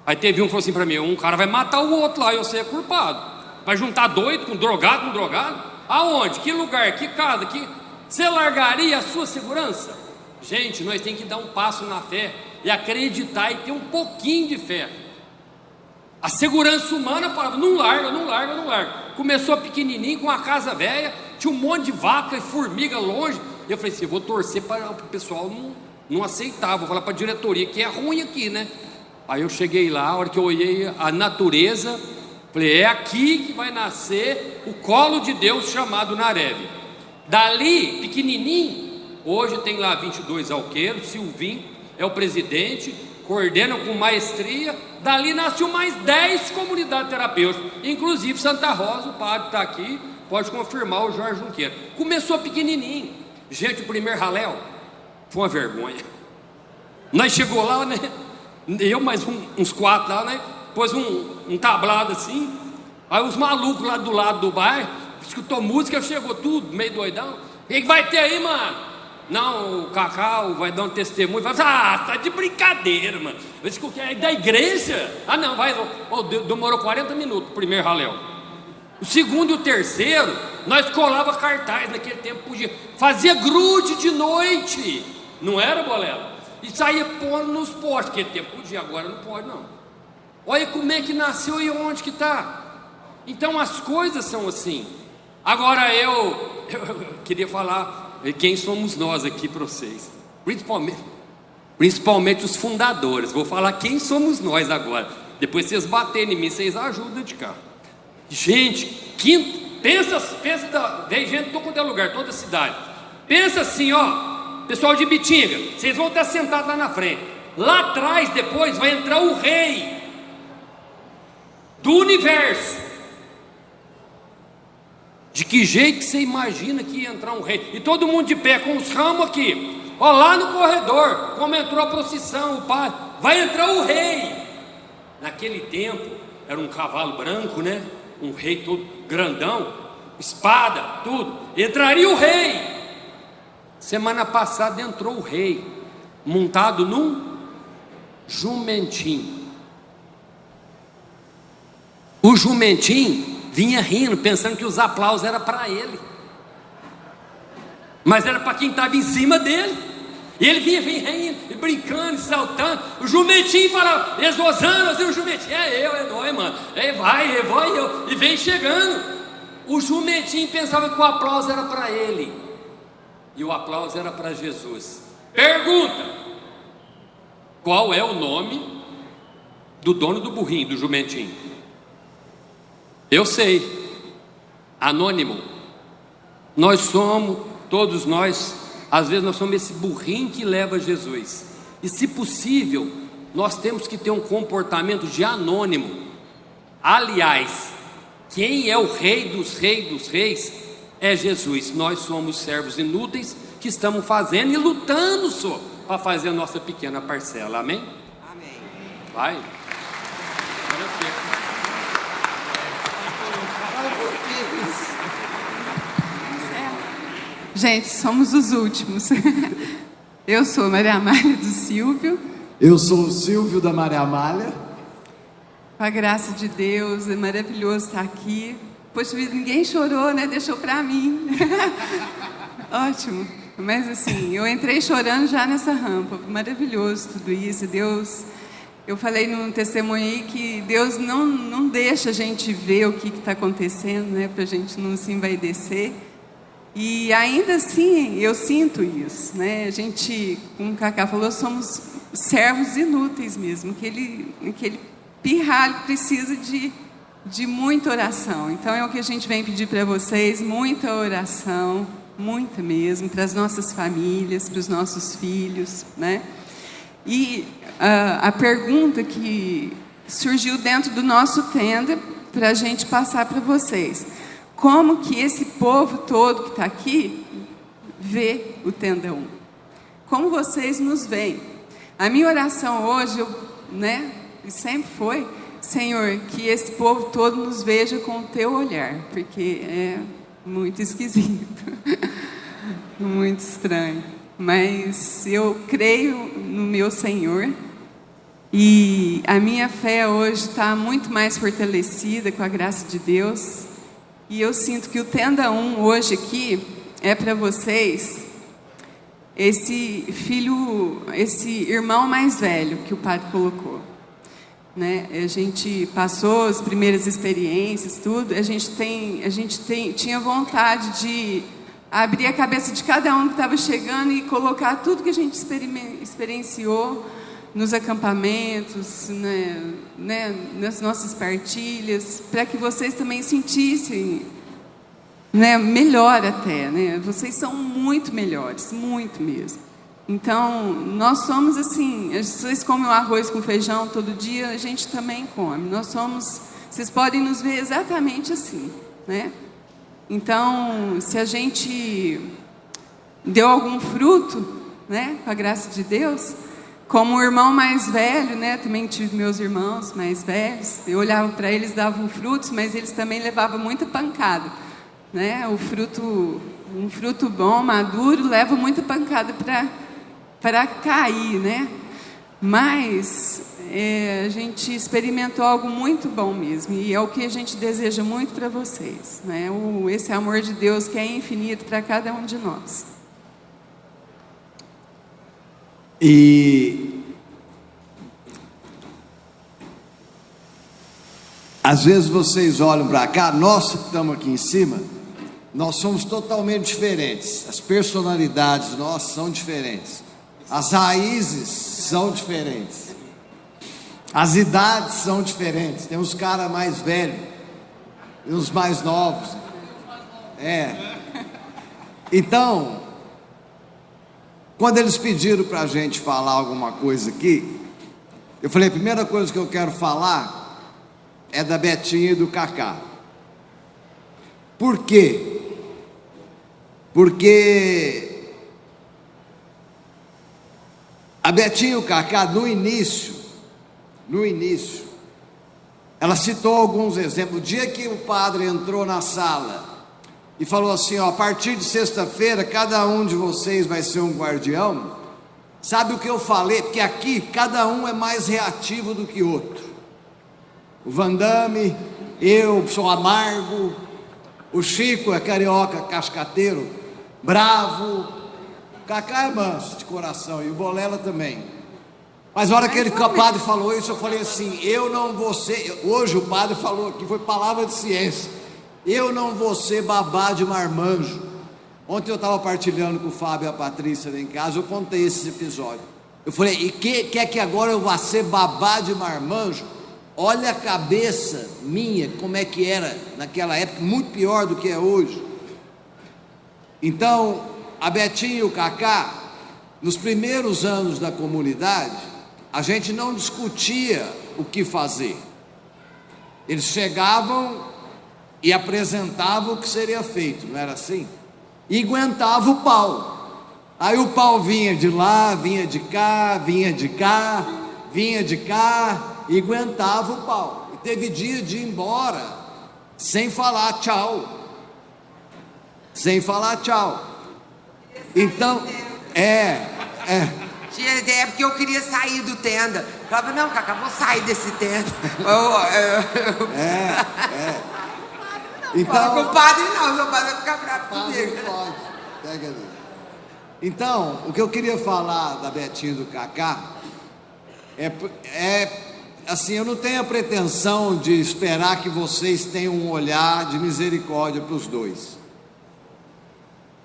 [SPEAKER 11] Aí teve um que falou assim para mim: um cara vai matar o outro lá e você é culpado. Vai juntar doido com drogado? Aonde? Que lugar? Que casa? Você largaria a sua segurança? Gente, nós temos que dar um passo na fé e acreditar e ter um pouquinho de fé. A segurança humana falava: não larga. Começou pequenininho, com a casa velha, tinha um monte de vaca e formiga longe. E eu falei assim: eu vou torcer para o pessoal não aceitar, vou falar para a diretoria que é ruim aqui, né? Aí eu cheguei lá, a hora que eu olhei a natureza, falei: é aqui que vai nascer o colo de Deus chamado Nareve. Dali, pequenininho, hoje tem lá 22 alqueiros, Silvinho é o presidente, coordenam com maestria. Dali nasceu mais 10 comunidades terapêuticas, inclusive Santa Rosa, o padre está aqui, pode confirmar, o Jorge Junqueira. Começou pequenininho. Gente, o primeiro raléu foi uma vergonha. Nós chegou lá, né? Eu mais uns 4 lá, né? Pôs um tablado assim. Aí os malucos lá do lado do bairro escutou música, chegou tudo meio doidão. O que vai ter aí, mano? Não, o Cacau vai dar um testemunho. Vai falar: tá de brincadeira, mano. Eu disse: é da igreja? Não, vai. Demorou 40 minutos o primeiro raléu. O segundo e o terceiro, nós colava cartaz. Naquele tempo podia. Fazia grude de noite. Não era, Bolero? E saía pondo nos postes. Naquele tempo podia, agora não pode, não. Olha como é que nasceu e onde que está. Então as coisas são assim. Agora eu queria falar quem somos nós aqui para vocês. Principalmente os fundadores. Vou falar quem somos nós agora. Depois vocês baterem em mim, vocês ajudam de cá. Gente, pensa, vem gente de todo lugar, toda cidade. Pensa assim, ó, pessoal de Bitinga, vocês vão estar sentados lá na frente. Lá atrás, depois, vai entrar o rei do universo. De que jeito que você imagina que ia entrar um rei? E todo mundo de pé, com os ramos aqui. Ó, lá no corredor, como entrou a procissão, o padre, vai entrar o rei. Naquele tempo, era um cavalo branco, né? Um rei todo grandão, espada, tudo. Entraria o rei. Semana passada entrou o rei, montado num jumentinho. O jumentinho vinha rindo, pensando que os aplausos eram para ele, mas era para quem estava em cima dele. E ele vinha rindo, e brincando, e saltando. O jumentinho falava: exosando, assim, o jumentinho: é nóis, mano. Vai, eu. E vem chegando. O jumentinho pensava que o aplauso era para ele, e o aplauso era para Jesus. Pergunta: qual é o nome do dono do burrinho, do jumentinho. Eu sei, anônimo. Nós somos, todos nós, às vezes nós somos esse burrinho que leva Jesus. E se possível, nós temos que ter um comportamento de anônimo. Aliás, quem é o rei dos reis é Jesus. Nós somos servos inúteis que estamos fazendo e lutando só para fazer a nossa pequena parcela. Amém?
[SPEAKER 9] Amém.
[SPEAKER 11] Vai.
[SPEAKER 13] Gente, somos os últimos. Eu sou Maria Amália do Silvio.
[SPEAKER 10] Eu sou o Silvio da Maria Amália.
[SPEAKER 13] Com a graça de Deus, é maravilhoso estar aqui. Poxa, ninguém chorou, né? Deixou para mim. Ótimo. Mas assim, eu entrei chorando já nessa rampa. Maravilhoso tudo isso. Deus, eu falei num testemunho aí que Deus não deixa a gente ver o que está acontecendo, né? Para a gente não se envaidecer. E ainda assim, eu sinto isso, né? A gente, como o Cacá falou, somos servos inúteis mesmo. Aquele pirralho precisa de muita oração. Então é o que a gente vem pedir para vocês, muita oração, muita mesmo, para as nossas famílias, para os nossos filhos, né? E a pergunta que surgiu dentro do nosso tenda, para a gente passar para vocês: como que esse povo todo que está aqui vê o Tenda 1? Como vocês nos veem? A minha oração hoje, né, e sempre foi: Senhor, que esse povo todo nos veja com o teu olhar, porque é muito esquisito, muito estranho. Mas eu creio no meu Senhor e a minha fé hoje está muito mais fortalecida com a graça de Deus. E eu sinto que o Tenda 1 hoje aqui é para vocês esse filho, esse irmão mais velho que o padre colocou, né? A gente passou as primeiras experiências, tudo. A gente tinha vontade de abrir a cabeça de cada um que estava chegando e colocar tudo que a gente experienciou nos acampamentos, né, nas nossas partilhas, para que vocês também sentissem, né, melhor até, né? Vocês são muito melhores, muito mesmo. Então, nós somos assim, vocês comem o arroz com feijão todo dia, a gente também come. Nós somos, vocês podem nos ver exatamente assim, né? Então, se a gente deu algum fruto, né, com a graça de Deus, como o irmão mais velho, né, também tive meus irmãos mais velhos, eu olhava para eles, davam frutos, mas eles também levavam muita pancada, né? Um fruto bom, maduro, leva muita pancada para cair, né? Mas a gente experimentou algo muito bom mesmo, e é o que a gente deseja muito para vocês, né? Esse amor de Deus que é infinito para cada um de nós.
[SPEAKER 10] E às vezes vocês olham para cá, nós que estamos aqui em cima, nós somos totalmente diferentes. As personalidades nossas são diferentes. As raízes são diferentes. As idades são diferentes. Tem os caras mais velhos e os mais novos. Então, quando eles pediram para a gente falar alguma coisa aqui, eu falei: a primeira coisa que eu quero falar é da Betinha e do Cacá. Por quê? Porque a Betinha e o Cacá, no início, ela citou alguns exemplos. O dia que o padre entrou na sala e falou assim: ó, a partir de sexta-feira, cada um de vocês vai ser um guardião. Sabe o que eu falei? Porque aqui, cada um é mais reativo do que outro. O Vandame, eu sou amargo, o Chico é carioca, cascateiro, bravo, o Cacá é manso de coração, e o Bolela também. Mas na hora que o padre falou isso, eu falei assim: eu não vou ser, hoje o padre falou aqui, foi palavra de ciência, eu não vou ser babá de marmanjo. Ontem eu estava partilhando com o Fábio e a Patrícia lá em casa, eu contei esse episódio. Eu falei, e quer que agora eu vá ser babá de marmanjo? Olha a cabeça minha, como é que era naquela época, muito pior do que é hoje. Então, a Betinha e o Cacá, nos primeiros anos da comunidade, a gente não discutia o que fazer. Eles chegavam e apresentavam o que seria feito, não era assim? E aguentava o pau. Aí o pau vinha de lá, vinha de cá, vinha de cá, vinha de cá, e aguentava o pau. E teve dia de ir embora sem falar tchau. Sem falar tchau. Então,
[SPEAKER 9] Tinha ideia porque eu queria sair do tenda. Eu falava, não, Cacá, vou sair desse tenda.
[SPEAKER 10] Então,
[SPEAKER 9] fala com o padre não, seu padre vai ficar bravo comigo.
[SPEAKER 10] Pode, pega ali. Então, o que eu queria falar da Betinha e do Cacá assim, eu não tenho a pretensão de esperar que vocês tenham um olhar de misericórdia para os dois.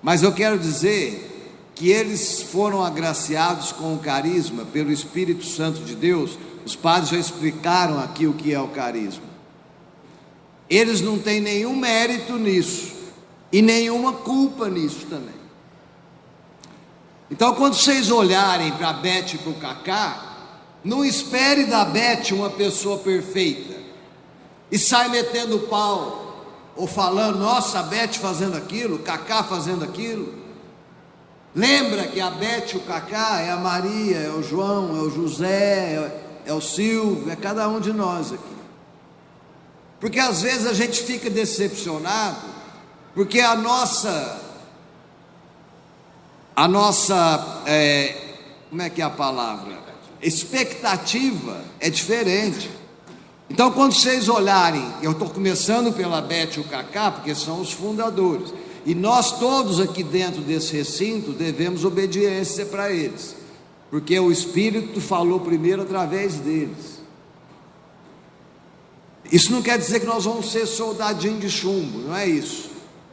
[SPEAKER 10] Mas eu quero dizer que eles foram agraciados com o carisma pelo Espírito Santo de Deus. Os padres já explicaram aqui o que é o carisma. Eles não têm nenhum mérito nisso e nenhuma culpa nisso também. Então, quando vocês olharem para a Beth e para o Cacá, não espere da Beth uma pessoa perfeita e sai metendo pau ou falando, nossa, a Beth fazendo aquilo, o Cacá fazendo aquilo. Lembra que a Beth e o Cacá é a Maria, é o João, é o José, é o Silvio, é cada um de nós aqui. Porque às vezes a gente fica decepcionado, porque a nossa como é que é a palavra? Expectativa é diferente. Então, quando vocês olharem, eu estou começando pela Beth e o Cacá, porque são os fundadores, e nós todos aqui dentro desse recinto devemos obediência para eles, porque o Espírito falou primeiro através deles. Isso não quer dizer que nós vamos ser soldadinho de chumbo, não é isso,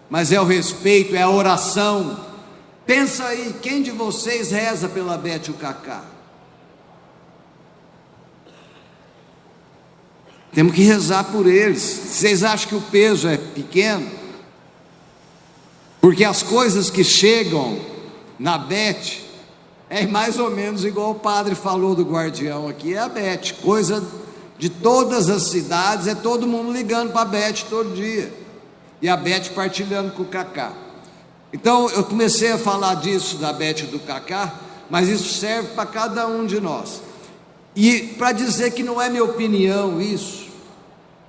[SPEAKER 10] mas é o respeito, é a oração. Pensa aí, quem de vocês reza pela Beth e o Cacá? Temos que rezar por eles. Vocês acham que o peso é pequeno? Porque as coisas que chegam na Beth é mais ou menos igual o padre falou do guardião aqui, é a Beth, coisa de todas as cidades, é todo mundo ligando para a Beth todo dia, e a Beth partilhando com o Cacá. Então eu comecei a falar disso da Beth e do Cacá, mas isso serve para cada um de nós. E para dizer que não é minha opinião isso,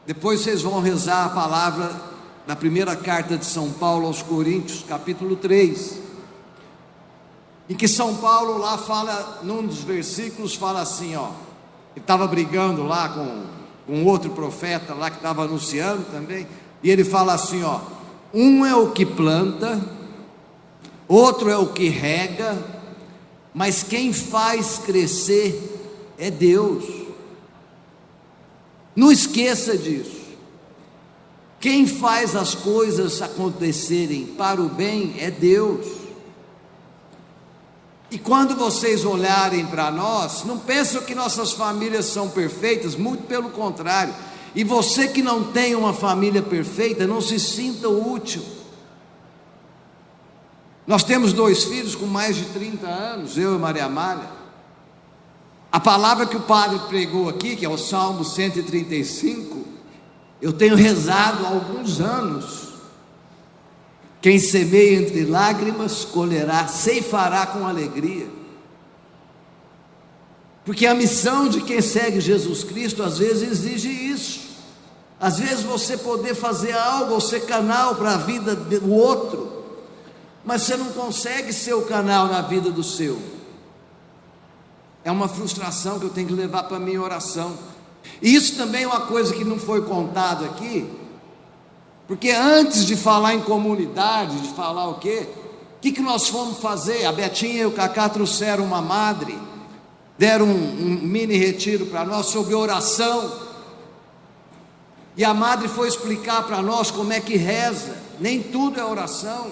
[SPEAKER 10] depois vocês vão rezar a palavra da primeira carta de São Paulo aos Coríntios, capítulo 3, em que São Paulo lá fala, num dos versículos fala assim, ó, ele estava brigando lá com outro profeta lá que estava anunciando também, e ele fala assim, ó, um é o que planta, outro é o que rega, mas quem faz crescer é Deus. Não esqueça disso. Quem faz as coisas acontecerem para o bem é Deus. E quando vocês olharem para nós, não pensem que nossas famílias são perfeitas, muito pelo contrário. E você que não tem uma família perfeita, não se sinta útil. Nós temos 2 filhos com mais de 30 anos, eu e Maria Amália. A palavra que o padre pregou aqui, que é o Salmo 135, eu tenho rezado há alguns anos. Quem semeia entre lágrimas, colherá, ceifará com alegria. Porque a missão de quem segue Jesus Cristo, às vezes exige isso. Às vezes você poder fazer algo, ou ser canal para a vida do outro, mas você não consegue ser o canal na vida do seu. É uma frustração que eu tenho que levar para a minha oração. E isso também é uma coisa que não foi contado aqui, porque antes de falar em comunidade, de falar o que nós fomos fazer? A Betinha e o Cacá trouxeram uma madre, deram um mini retiro para nós sobre oração, e a madre foi explicar para nós como é que reza. Nem tudo é oração.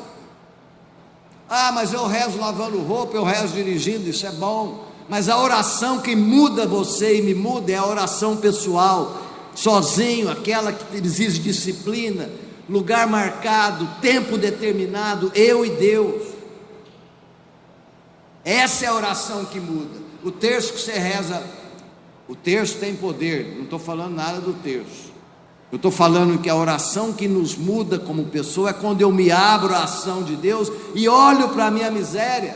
[SPEAKER 10] Ah, mas eu rezo lavando roupa, eu rezo dirigindo, isso é bom. Mas a oração que muda você e me muda é a oração pessoal, sozinho, aquela que exige disciplina, lugar marcado, tempo determinado, eu e Deus. Essa é a oração que muda. O terço que você reza, o terço tem poder, não estou falando nada do terço. Eu estou falando que a oração que nos muda como pessoa é quando eu me abro à ação de Deus e olho para a minha miséria.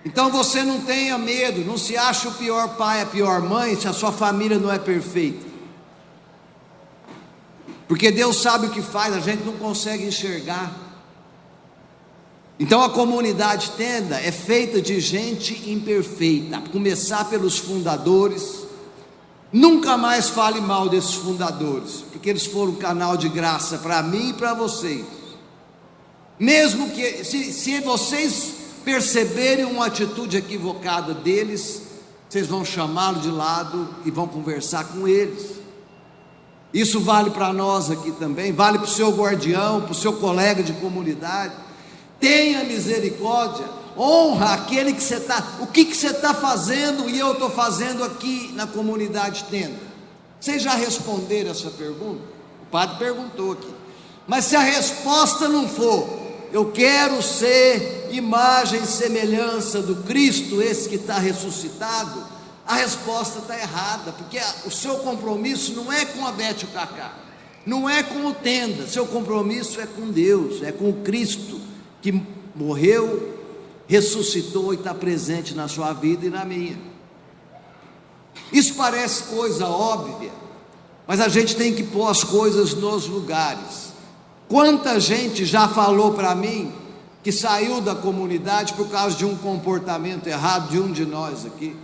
[SPEAKER 10] Então você não tenha medo, não se ache o pior pai, a pior mãe, se a sua família não é perfeita. Porque Deus sabe o que faz, a gente não consegue enxergar. Então a comunidade Tenda é feita de gente imperfeita, a começar pelos fundadores. Nunca mais fale mal desses fundadores, porque eles foram um canal de graça para mim e para vocês. Mesmo que, se vocês perceberem uma atitude equivocada deles, vocês vão chamá-lo de lado e vão conversar com eles. Isso vale para nós aqui também, vale para o seu guardião, para o seu colega de comunidade. Tenha misericórdia, honra aquele que você está. O que você está fazendo e eu estou fazendo aqui na comunidade Tenda? Vocês já responderam essa pergunta? O padre perguntou aqui. Mas se a resposta não for, eu quero ser imagem e semelhança do Cristo, esse que está ressuscitado, a resposta está errada, porque o seu compromisso não é com a Beth e o Cacá, não é com o Tenda, seu compromisso é com Deus, é com o Cristo, que morreu, ressuscitou e está presente na sua vida e na minha. Isso parece coisa óbvia, mas a gente tem que pôr as coisas nos lugares. Quanta gente já falou para mim que saiu da comunidade por causa de um comportamento errado de um de nós aqui?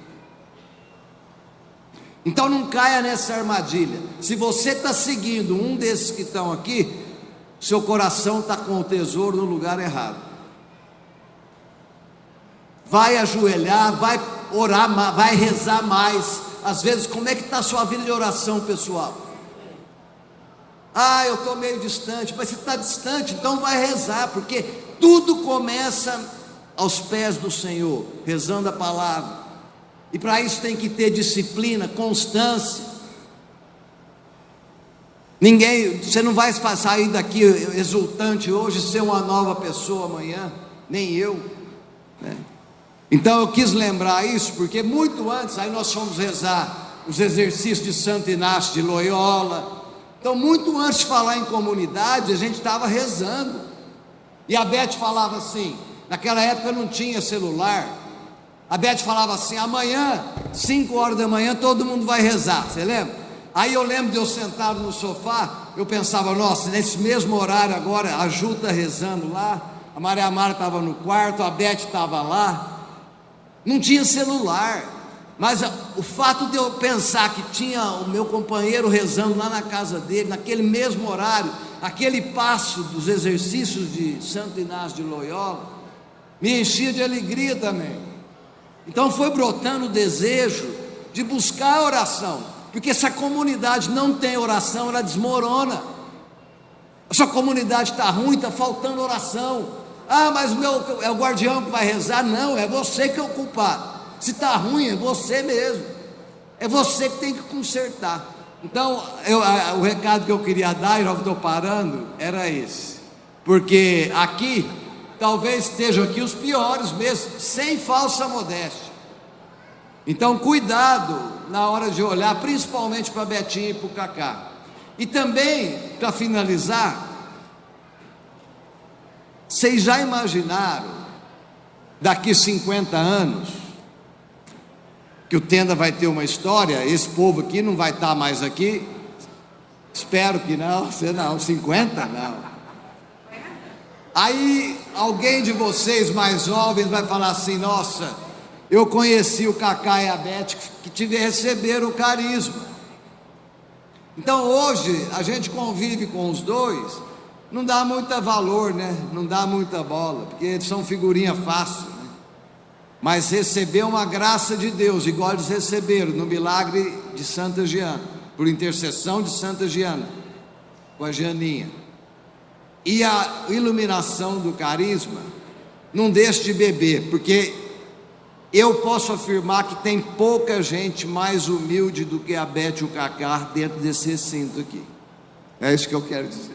[SPEAKER 10] Então não caia nessa armadilha. Se você está seguindo um desses que estão aqui, seu coração está com o tesouro no lugar errado. Vai ajoelhar, vai orar, vai rezar mais. Às vezes, como é que está a sua vida de oração pessoal? Eu estou meio distante. Mas você está distante, então vai rezar, porque tudo começa aos pés do Senhor, rezando a palavra. E para isso tem que ter disciplina, constância. Você não vai sair daqui exultante hoje, ser uma nova pessoa amanhã, nem eu, né? Então eu quis lembrar isso, porque muito antes, aí nós fomos rezar os exercícios de Santo Inácio de Loyola. Então muito antes de falar em comunidade, a gente estava rezando. E a Beth falava assim, naquela época não tinha celular. A Beth falava assim, amanhã, 5 horas da manhã, todo mundo vai rezar, você lembra? Aí eu lembro de eu sentado no sofá, eu pensava, nossa, nesse mesmo horário agora, a Ju está rezando lá, a Maria Mara estava no quarto, a Beth estava lá. Não tinha celular, mas o fato de eu pensar que tinha o meu companheiro rezando lá na casa dele, naquele mesmo horário, aquele passo dos exercícios de Santo Inácio de Loyola, me enchia de alegria também. Então foi brotando o desejo de buscar a oração, porque se a comunidade não tem oração, ela desmorona. A sua comunidade está ruim, está faltando oração. Mas é o guardião que vai rezar. Não, é você que é o culpado. Se está ruim, é você mesmo. É você que tem que consertar. Então, o recado que eu queria dar, e já estou parando, era esse. Porque aqui, talvez estejam aqui os piores mesmo, sem falsa modéstia. Então, cuidado na hora de olhar, principalmente para a Betinha e para o Cacá. E também, para finalizar, vocês já imaginaram, daqui 50 anos, que o Tenda vai ter uma história? Esse povo aqui não vai estar mais aqui? Espero que não, 50 não. Aí alguém de vocês mais jovens vai falar assim, nossa, eu conheci o Cacá e a Beth que receberam o carisma. Então hoje a gente convive com os dois, não dá muito valor, né? Não dá muita bola, porque eles são figurinha fácil, né? Mas receber uma graça de Deus, igual eles receberam no milagre de Santa Giana, por intercessão de Santa Giana, com a Gianinha. E a iluminação do carisma, não deixe de beber, porque eu posso afirmar que tem pouca gente mais humilde do que a Beth e o Cacá dentro desse recinto aqui. É isso que eu quero dizer.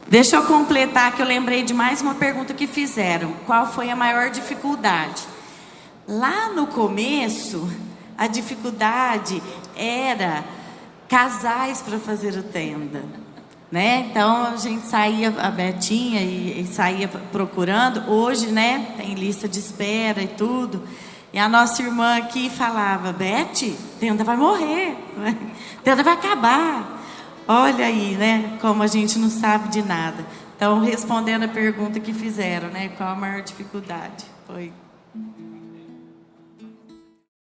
[SPEAKER 8] Deixa eu completar que eu lembrei de mais uma pergunta que fizeram. Qual foi a maior dificuldade? Lá no começo, a dificuldade era casais para fazer o tenda, né? Então a gente saía, a Betinha e saía procurando. Hoje, né, tem lista de espera e tudo. E a nossa irmã aqui falava: Beth, tenda vai morrer, tenda vai acabar. Olha aí, né, como a gente não sabe de nada. Então, respondendo a pergunta que fizeram, né, qual a maior dificuldade? Foi